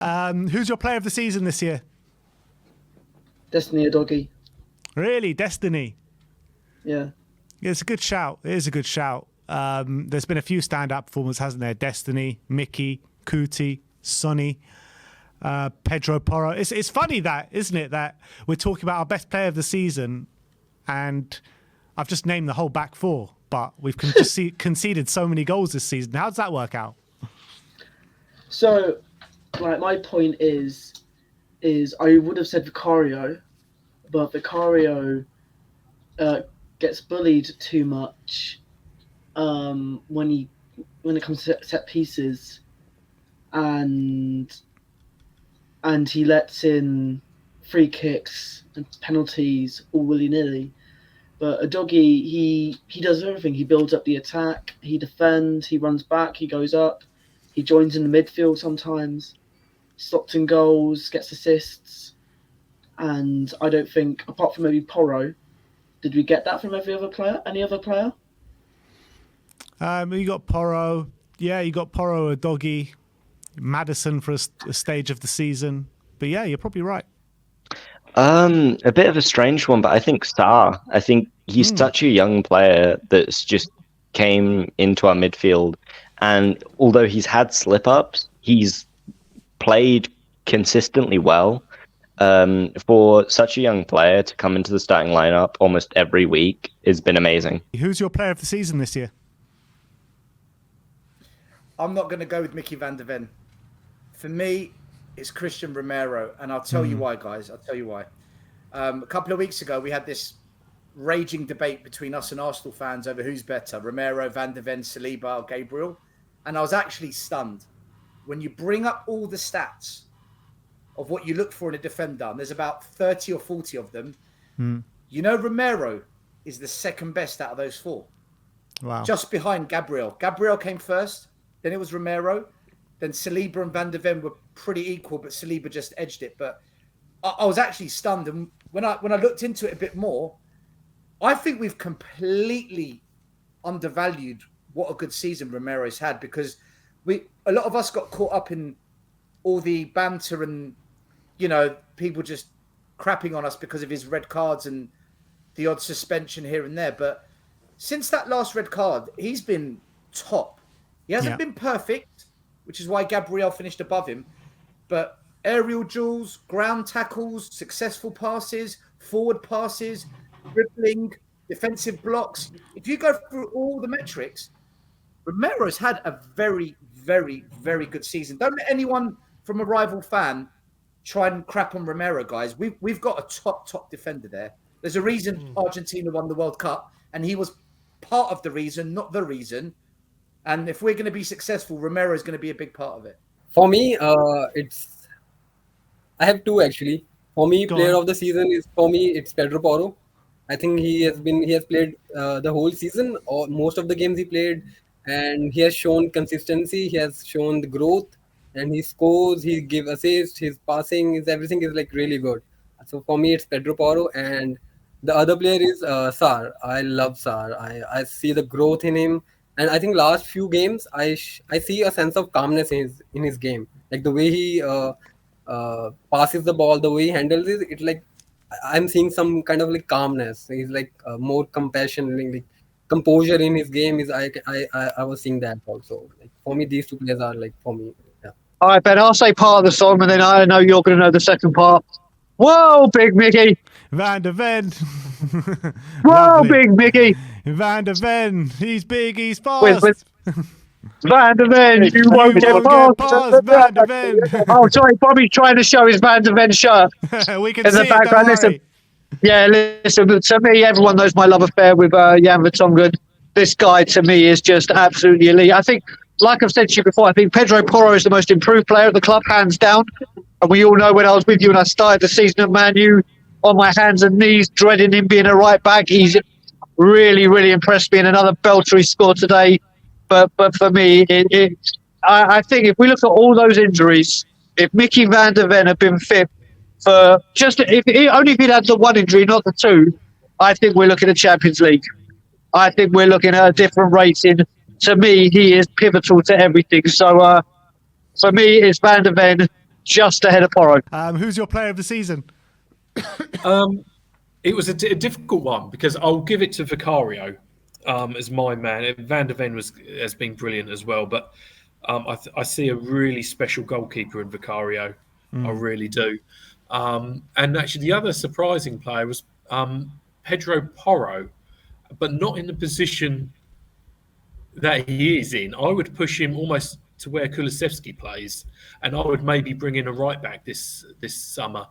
Who's your player of the season this year? Destiny Udogie. Really? Destiny? Yeah. Yeah, it's a good shout. It is a good shout. There's been a few standout performers, hasn't there? Destiny, Mickey, Kuti, Sonny, Pedro Porro. It's funny that, isn't it, that we're talking about our best player of the season and I've just named the whole back four, but we've conceded so many goals this season. How does that work out? So, my point is I would have said Vicario, but Vicario gets bullied too much when it comes to set pieces, and he lets in free kicks and penalties all willy-nilly. But Udogie, he does everything. He builds up the attack, he defends, he runs back, he goes up, he joins in the midfield sometimes, stops in goals, gets assists, and I don't think, apart from maybe Porro, did we get that from any other player? You got Porro. Yeah, you got Porro, Udogie, Maddison for a stage of the season. But yeah, you're probably right. A bit of a strange one, but I think Sarr. I think he's such a young player that's just came into our midfield, and although he's had slip-ups, he's played consistently well. For such a young player to come into the starting lineup almost every week has been amazing. Who's your player of the season this year? I'm not going to go with Mickey van der Ven. For me, it's Christian Romero, and I'll tell you why, guys. I'll tell you why. A couple of weeks ago, we had this raging debate between us and Arsenal fans over who's better, Romero, Van der Ven, Saliba, or Gabriel. And I was actually stunned. When you bring up all the stats of what you look for in a defender, and there's about 30 or 40 of them, you know Romero is the second best out of those four. Wow. Just behind Gabriel. Gabriel came first, then it was Romero, then Saliba and Van der Ven were pretty equal, but Saliba just edged it. But I was actually stunned. And when I looked into it a bit more, I think we've completely undervalued what a good season Romero's had, because a lot of us got caught up in all the banter and, people just crapping on us because of his red cards and the odd suspension here and there. But since that last red card, he's been top. He hasn't been perfect, which is why Gabriel finished above him. But aerial duels, ground tackles, successful passes, forward passes, dribbling, defensive blocks. If you go through all the metrics, Romero's had a very, very, very good season. Don't let anyone from a rival fan try and crap on Romero, guys. We've got a top defender there. There's a reason Argentina won the World Cup, and he was part of the reason, not the reason. And if we're going to be successful, Romero is going to be a big part of it. For me, I have two actually. For me, player of the season it's Pedro Porro. I think he has played the whole season, or most of the games he played, and he has shown consistency. He has shown the growth, and he scores, he gives assists, his passing, everything is like really good. So for me, it's Pedro Porro, and the other player is Sarr. I love Sarr. I see the growth in him, and I think last few games I see a sense of calmness in his game, like the way he passes the ball, the way he handles it. It's like I'm seeing some kind of like calmness. He's like more compassion, like composure in his game. I was seeing that also. Like for me, these two players are like for me. Yeah. All right, Ben. I'll say part of the song, and then I know you're going to know the second part. Whoa, Big Mickey! Van der Ven. Whoa, Big Mickey! Van der Ven. He's big. He's fast. With Van der Ven, you won't get past Van der Ven. Oh, sorry, Bobby's trying to show his Van der Ven shirt We can in see the background. it, don't Listen, yeah, listen. To me, everyone knows my love affair with Jan Vertonghen. This guy, to me, is just absolutely elite. I think, like I've said to you before, I think Pedro Porro is the most improved player at the club, hands down. And we all know when I was with you and I started the season at Man U, on my hands and knees, dreading him being a right back. He's really, really impressed me, and another belter he scored today. But for me, I think if we look at all those injuries, if Mickey van der Ven had been fit for only if he'd had the one injury, not the two, I think we're looking at Champions League. I think we're looking at a different rating. To me, he is pivotal to everything. So for me, it's Van der Ven. just ahead of Porro. Who's your player of the season? It was a difficult one because I'll give it to Vicario as my man. Van der Ven has been brilliant as well, but I see a really special goalkeeper in Vicario. I really do. And actually, the other surprising player was Pedro Porro, but not in the position that he is in. I would push him almost to where Kulusevski plays, and I would maybe bring in a right back this summer